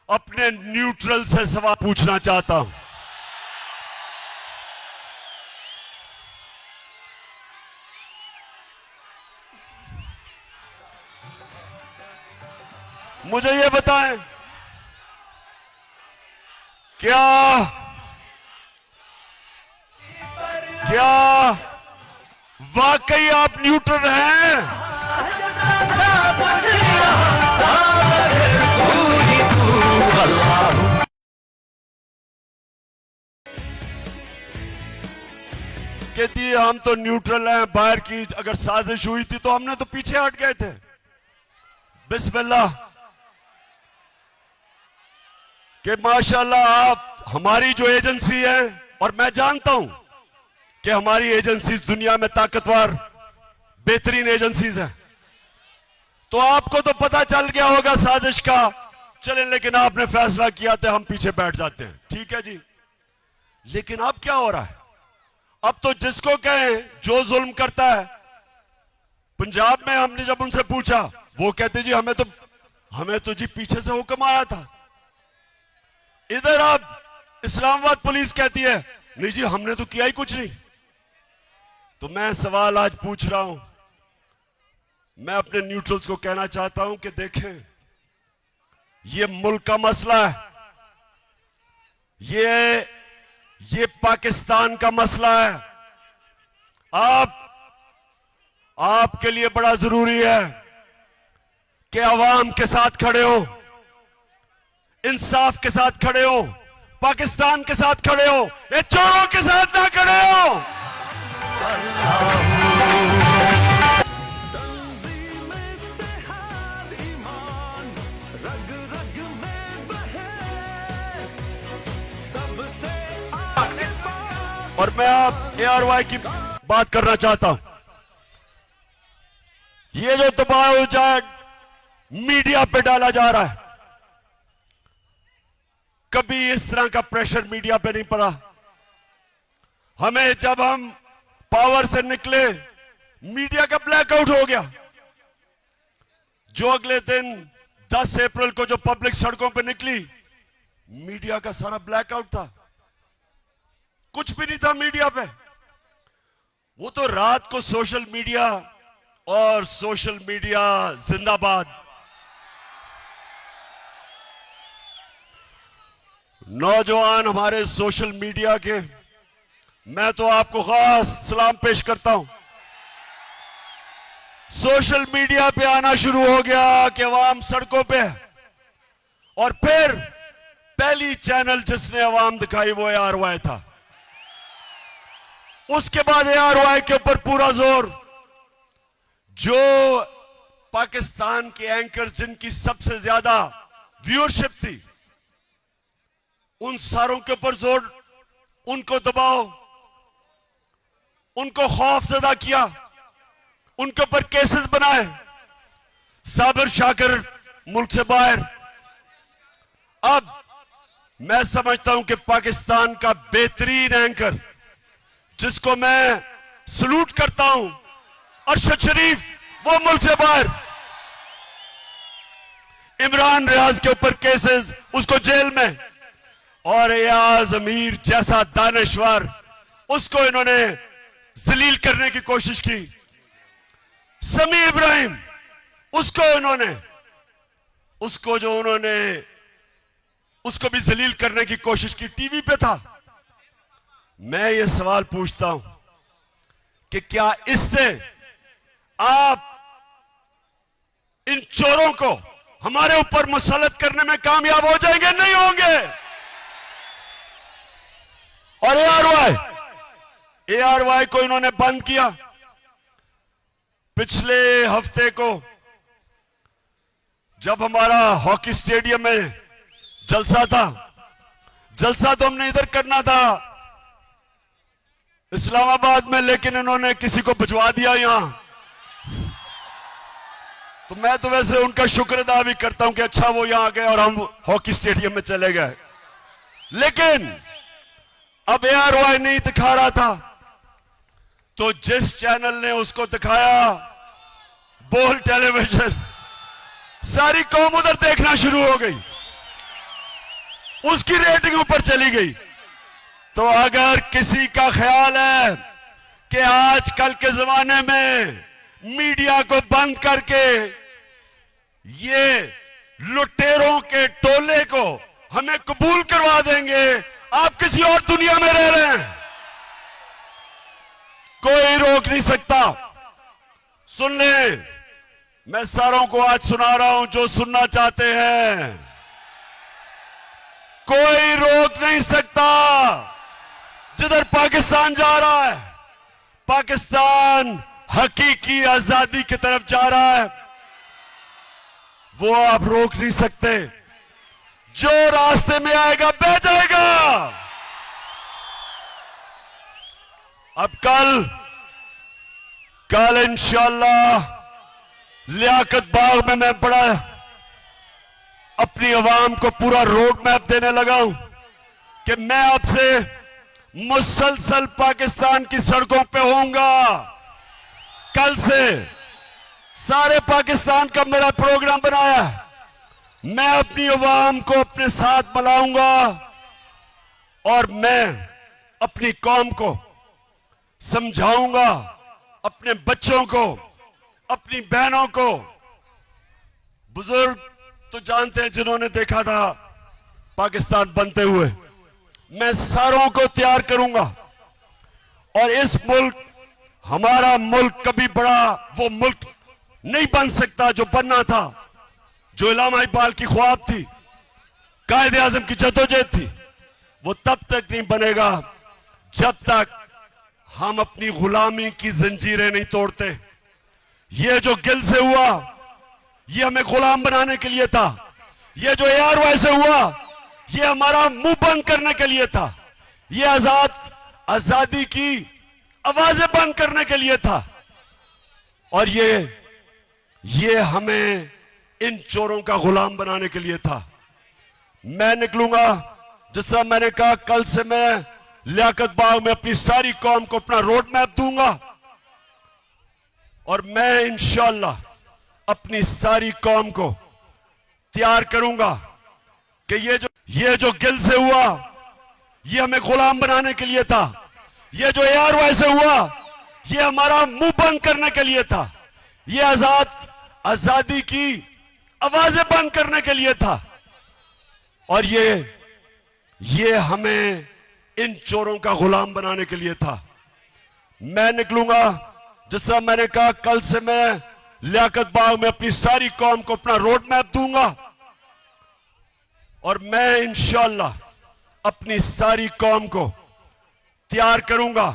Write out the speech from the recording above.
अपने न्यूट्रल से सवाल पूछना चाहता हूं। मुझे ये बताएं, क्या वाकई आप न्यूट्रल हैं? कहती है हम तो न्यूट्रल हैं, बाहर की अगर साजिश हुई थी तो हमने तो पीछे हट गए थे। बिस्मिल्लाह कि माशाल्लाह आप हमारी जो एजेंसी है, और मैं जानता हूं कि हमारी एजेंसीज दुनिया में ताकतवर बेहतरीन एजेंसीज हैं, तो आपको तो पता चल गया होगा साजिश का। चलें, लेकिन आपने फैसला किया था हम पीछे बैठ जाते हैं, ठीक है जी। लेकिन अब क्या हो रहा है? अब तो जिसको कहें जो जुल्म करता है, पंजाब में हमने जब उनसे पूछा वो कहते जी हमें तो जी पीछे से हुक्म आया था। इधर अब इस्लामाबाद पुलिस कहती है नहीं जी हमने तो किया ही कुछ नहीं। तो मैं सवाल आज पूछ रहा हूं, मैं अपने न्यूट्रल्स को कहना चाहता हूं कि देखें, ये मुल्क का मसला है, ये पाकिस्तान का मसला है। आपके लिए बड़ा जरूरी है कि अवाम के साथ खड़े हो, इंसाफ के साथ खड़े हो, पाकिस्तान के साथ खड़े हो, ये चोरों के साथ ना खड़े हो। और मैं आप ARY की बात करना चाहता हूं। ये जो दबाव मीडिया पे डाला जा रहा है, कभी इस तरह का प्रेशर मीडिया पे नहीं पड़ा। हमें जब हम पावर से निकले, मीडिया का ब्लैकआउट हो गया। जो अगले दिन 10 अप्रैल को जो पब्लिक सड़कों पे निकली, मीडिया का सारा ब्लैकआउट था, कुछ भी नहीं था मीडिया पे। वो तो रात को सोशल मीडिया और सोशल मीडिया जिंदाबाद। नौजवान हमारे सोशल मीडिया के, मैं तो आपको खास सलाम पेश करता हूं। सोशल मीडिया पे आना शुरू हो गया कि अवाम सड़कों पे है, और फिर पहली चैनल जिसने अवाम दिखाई वो ARY था। उसके बाद ARY के ऊपर पूरा जोर, जो पाकिस्तान के एंकर जिनकी सबसे ज्यादा व्यूअरशिप थी, उन सारों के ऊपर जोर, उनको दबाओ, उनको खौफजदा किया, उनके ऊपर केसेस बनाए। साबिर शाकिर मुल्क से बाहर। अब मैं समझता हूं कि पाकिस्तान का बेहतरीन एंकर, जिसको मैं सलूट करता हूं, अरशद शरीफ, वो मुल्क से बाहर। इमरान रियाज के ऊपर केसेस, उसको जेल में। और एयाज अमीर जैसा दानश्वर, उसको इन्होंने जलील करने की कोशिश की। समी इब्राहिम, उसको भी जलील करने की कोशिश की, टीवी पे था। मैं ये सवाल पूछता हूं कि क्या इससे आप इन चोरों को हमारे ऊपर मुसल्लत करने में कामयाब हो जाएंगे? नहीं होंगे। और ARY को इन्होंने बंद किया। पिछले हफ्ते को जब हमारा हॉकी स्टेडियम में जलसा था, जलसा तो हमने इधर करना था इस्लामाबाद में, लेकिन इन्होंने किसी को भिजवा दिया यहां। तो मैं तो वैसे उनका शुक्र अदा भी करता हूं कि अच्छा वो यहां आ गए और हम हॉकी स्टेडियम में चले गए। लेकिन अब ARY नहीं दिखा रहा था, तो जिस चैनल ने उसको दिखाया, बोल टेलीविजन, सारी कौम उधर देखना शुरू हो गई। उसकी रेटिंग ऊपर चली गई। तो अगर किसी का ख्याल है कि आजकल के जमाने में मीडिया को बंद करके ये लुटेरों के टोले को हमें कबूल करवा देंगे, आप किसी और दुनिया में रह रहे हैं, कोई रोक नहीं सकता। सुन ले, मैं सारों को आज सुना रहा हूं जो सुनना चाहते हैं, कोई रोक नहीं सकता। जिधर पाकिस्तान जा रहा है, पाकिस्तान हकीकी आजादी की तरफ जा रहा है, वो आप रोक नहीं सकते। जो रास्ते में आएगा बह जाएगा। अब कल इंशाअल्लाह लियाकत बाग में मैं बड़ा अपनी आवाम को पूरा रोड मैप देने लगा हूं कि मैं आपसे मुसलसल पाकिस्तान की सड़कों पे होऊंगा। कल से सारे पाकिस्तान का मेरा प्रोग्राम बनाया है। मैं अपनी आवाम को अपने साथ मिलाऊंगा और मैं अपनी कौम को समझाऊंगा, अपने बच्चों को, अपनी बहनों को। बुजुर्ग तो जानते हैं जिन्होंने देखा था पाकिस्तान बनते हुए। मैं सारों को तैयार करूंगा और इस मुल्क, हमारा मुल्क कभी बड़ा वो मुल्क नहीं बन सकता जो बनना था, जो इलामा इकबाल की ख्वाब थी, कायदे आजम की जद्दोजहद थी। वो तब तक नहीं बनेगा जब तक हम अपनी गुलामी की जंजीरें नहीं तोड़ते। ये जो गिल से हुआ, ये हमें गुलाम बनाने के लिए था। ये जो ARY से हुआ, ये हमारा मुंह बंद करने के लिए था। ये आजादी की आवाजें बंद करने के लिए था। और ये हमें इन चोरों का गुलाम बनाने के लिए था। मैं निकलूंगा, जिस तरह मैंने कहा, कल से मैं लियाकत बाग में अपनी सारी कौम को अपना रोड मैप दूंगा और मैं इंशाअल्लाह अपनी सारी कौम को तैयार करूंगा कि ये जो गिल से हुआ, ये हमें गुलाम बनाने के लिए था। ये जो ARY से हुआ, ये हमारा मुंह बंद करने के लिए था। ये आजादी की आवाजें बंद करने के लिए था। और ये हमें इन चोरों का गुलाम बनाने के लिए था। मैं निकलूंगा, जिस तरह मैंने कहा, कल से मैं लियाकत बाग में अपनी सारी कौम को अपना रोड मैप दूंगा और मैं इंशाअल्लाह अपनी सारी कौम को तैयार करूंगा